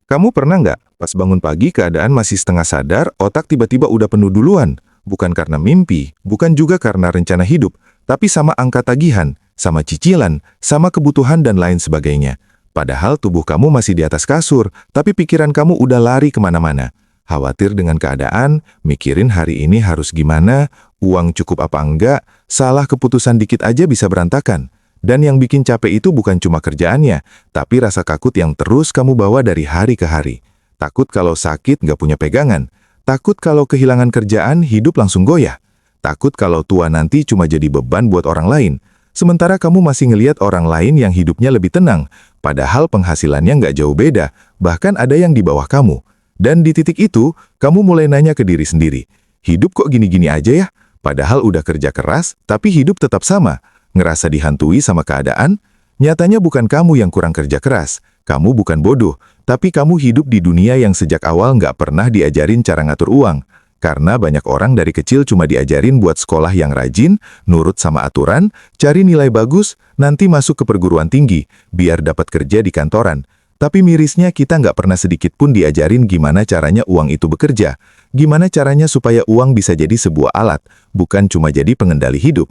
Kamu pernah nggak, pas bangun pagi keadaan masih setengah sadar, otak tiba-tiba udah penuh duluan? Bukan karena mimpi, bukan juga karena rencana hidup, tapi sama angka tagihan, sama cicilan, sama kebutuhan dan lain sebagainya. Padahal tubuh kamu masih di atas kasur, tapi pikiran kamu udah lari kemana-mana. Khawatir dengan keadaan, mikirin hari ini harus gimana, uang cukup apa enggak, salah keputusan dikit aja bisa berantakan. Dan yang bikin capek itu bukan cuma kerjaannya, tapi rasa takut yang terus kamu bawa dari hari ke hari. Takut kalau sakit nggak punya pegangan. Takut kalau kehilangan kerjaan hidup langsung goyah. Takut kalau tua nanti cuma jadi beban buat orang lain. Sementara kamu masih ngelihat orang lain yang hidupnya lebih tenang, padahal penghasilannya nggak jauh beda, bahkan ada yang di bawah kamu. Dan di titik itu, kamu mulai nanya ke diri sendiri, hidup kok gini-gini aja ya? Padahal udah kerja keras, tapi hidup tetap sama. Ngerasa dihantui sama keadaan? Nyatanya bukan kamu yang kurang kerja keras, kamu bukan bodoh, tapi kamu hidup di dunia yang sejak awal nggak pernah diajarin cara ngatur uang. Karena banyak orang dari kecil cuma diajarin buat sekolah yang rajin, nurut sama aturan, cari nilai bagus, nanti masuk ke perguruan tinggi, biar dapat kerja di kantoran. Tapi mirisnya kita nggak pernah sedikit pun diajarin gimana caranya uang itu bekerja, gimana caranya supaya uang bisa jadi sebuah alat, bukan cuma jadi pengendali hidup.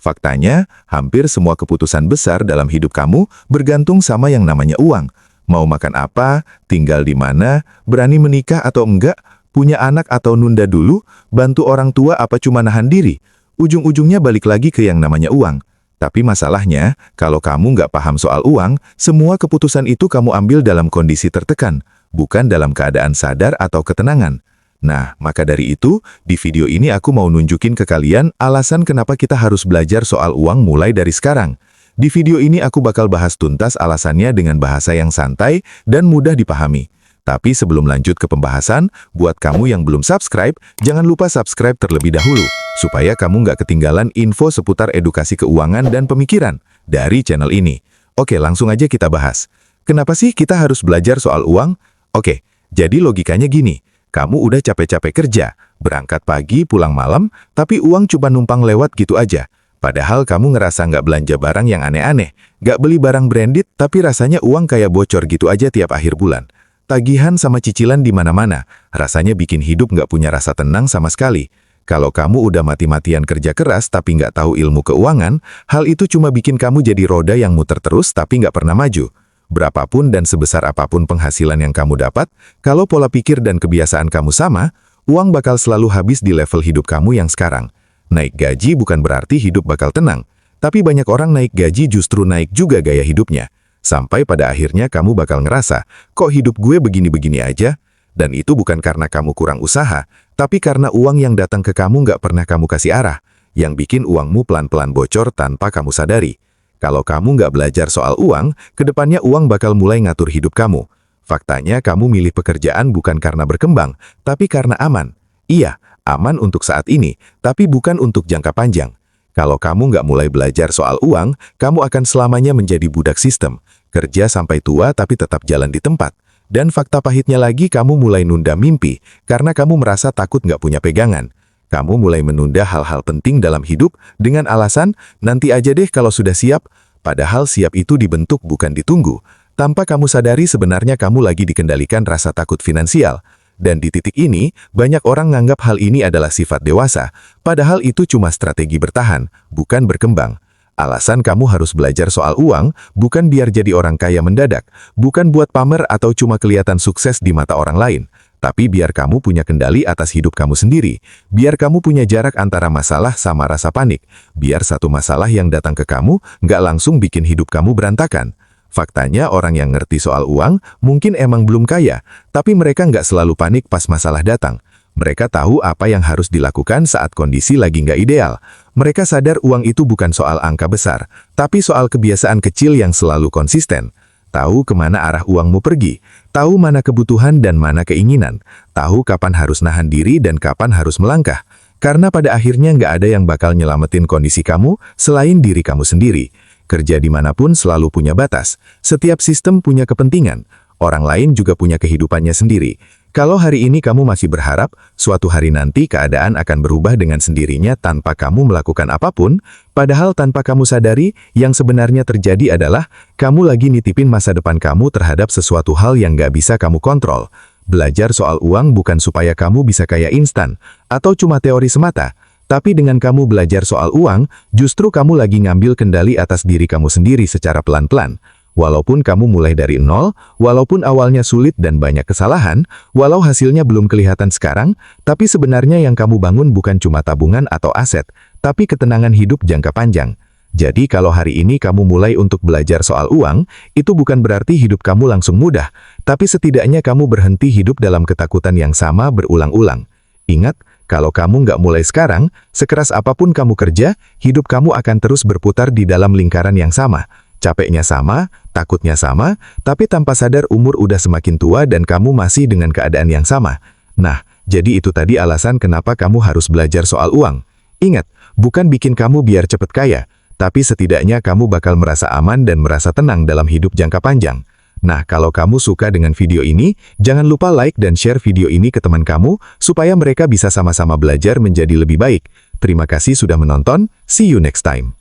Faktanya, hampir semua keputusan besar dalam hidup kamu bergantung sama yang namanya uang. Mau makan apa, tinggal di mana, berani menikah atau enggak, punya anak atau nunda dulu, bantu orang tua apa cuma nahan diri. Ujung-ujungnya balik lagi ke yang namanya uang. Tapi masalahnya, kalau kamu nggak paham soal uang, semua keputusan itu kamu ambil dalam kondisi tertekan, bukan dalam keadaan sadar atau ketenangan. Nah, maka dari itu, di video ini aku mau nunjukin ke kalian alasan kenapa kita harus belajar soal uang mulai dari sekarang. Di video ini aku bakal bahas tuntas alasannya dengan bahasa yang santai dan mudah dipahami. Tapi sebelum lanjut ke pembahasan, buat kamu yang belum subscribe, jangan lupa subscribe terlebih dahulu, supaya kamu nggak ketinggalan info seputar edukasi keuangan dan pemikiran dari channel ini. Oke, langsung aja kita bahas. Kenapa sih kita harus belajar soal uang? Oke, jadi logikanya gini. Kamu udah capek-capek kerja, berangkat pagi, pulang malam, tapi uang cuma numpang lewat gitu aja. Padahal kamu ngerasa nggak belanja barang yang aneh-aneh, nggak beli barang branded, tapi rasanya uang kayak bocor gitu aja tiap akhir bulan. Tagihan sama cicilan di mana-mana, rasanya bikin hidup nggak punya rasa tenang sama sekali. Kalau kamu udah mati-matian kerja keras tapi nggak tahu ilmu keuangan, hal itu cuma bikin kamu jadi roda yang muter terus tapi nggak pernah maju. Berapapun dan sebesar apapun penghasilan yang kamu dapat, kalau pola pikir dan kebiasaan kamu sama, uang bakal selalu habis di level hidup kamu yang sekarang. Naik gaji bukan berarti hidup bakal tenang, tapi banyak orang naik gaji justru naik juga gaya hidupnya. Sampai pada akhirnya kamu bakal ngerasa, kok hidup gue begini-begini aja? Dan itu bukan karena kamu kurang usaha, tapi karena uang yang datang ke kamu nggak pernah kamu kasih arah, yang bikin uangmu pelan-pelan bocor tanpa kamu sadari. Kalau kamu nggak belajar soal uang, kedepannya uang bakal mulai ngatur hidup kamu. Faktanya kamu milih pekerjaan bukan karena berkembang, tapi karena aman. Iya, aman untuk saat ini, tapi bukan untuk jangka panjang. Kalau kamu nggak mulai belajar soal uang, kamu akan selamanya menjadi budak sistem. Kerja sampai tua tapi tetap jalan di tempat. Dan fakta pahitnya lagi kamu mulai nunda mimpi, karena kamu merasa takut nggak punya pegangan. Kamu mulai menunda hal-hal penting dalam hidup dengan alasan, nanti aja deh kalau sudah siap. Padahal siap itu dibentuk bukan ditunggu. Tanpa kamu sadari sebenarnya kamu lagi dikendalikan rasa takut finansial. Dan di titik ini, banyak orang nganggap hal ini adalah sifat dewasa. Padahal itu cuma strategi bertahan, bukan berkembang. Alasan kamu harus belajar soal uang, bukan biar jadi orang kaya mendadak. Bukan buat pamer atau cuma kelihatan sukses di mata orang lain. Tapi biar kamu punya kendali atas hidup kamu sendiri. Biar kamu punya jarak antara masalah sama rasa panik. Biar satu masalah yang datang ke kamu nggak langsung bikin hidup kamu berantakan. Faktanya orang yang ngerti soal uang mungkin emang belum kaya, tapi mereka nggak selalu panik pas masalah datang. Mereka tahu apa yang harus dilakukan saat kondisi lagi nggak ideal. Mereka sadar uang itu bukan soal angka besar, tapi soal kebiasaan kecil yang selalu konsisten. Tahu kemana arah uangmu pergi, tahu mana kebutuhan dan mana keinginan, tahu kapan harus nahan diri dan kapan harus melangkah. Karena pada akhirnya nggak ada yang bakal nyelamatin kondisi kamu selain diri kamu sendiri. Kerja dimanapun selalu punya batas, setiap sistem punya kepentingan, orang lain juga punya kehidupannya sendiri. Kalau hari ini kamu masih berharap, suatu hari nanti keadaan akan berubah dengan sendirinya tanpa kamu melakukan apapun, padahal tanpa kamu sadari, yang sebenarnya terjadi adalah, kamu lagi nitipin masa depan kamu terhadap sesuatu hal yang gak bisa kamu kontrol. Belajar soal uang bukan supaya kamu bisa kaya instan, atau cuma teori semata, tapi dengan kamu belajar soal uang, justru kamu lagi ngambil kendali atas diri kamu sendiri secara pelan-pelan. Walaupun kamu mulai dari nol, walaupun awalnya sulit dan banyak kesalahan, walau hasilnya belum kelihatan sekarang, tapi sebenarnya yang kamu bangun bukan cuma tabungan atau aset, tapi ketenangan hidup jangka panjang. Jadi kalau hari ini kamu mulai untuk belajar soal uang, itu bukan berarti hidup kamu langsung mudah, tapi setidaknya kamu berhenti hidup dalam ketakutan yang sama berulang-ulang. Ingat, kalau kamu nggak mulai sekarang, sekeras apapun kamu kerja, hidup kamu akan terus berputar di dalam lingkaran yang sama. Capeknya sama, takutnya sama, tapi tanpa sadar umur udah semakin tua dan kamu masih dengan keadaan yang sama. Nah, jadi itu tadi alasan kenapa kamu harus belajar soal uang. Ingat, bukan bikin kamu biar cepet kaya, tapi setidaknya kamu bakal merasa aman dan merasa tenang dalam hidup jangka panjang. Nah, kalau kamu suka dengan video ini, jangan lupa like dan share video ini ke teman kamu, supaya mereka bisa sama-sama belajar menjadi lebih baik. Terima kasih sudah menonton, see you next time.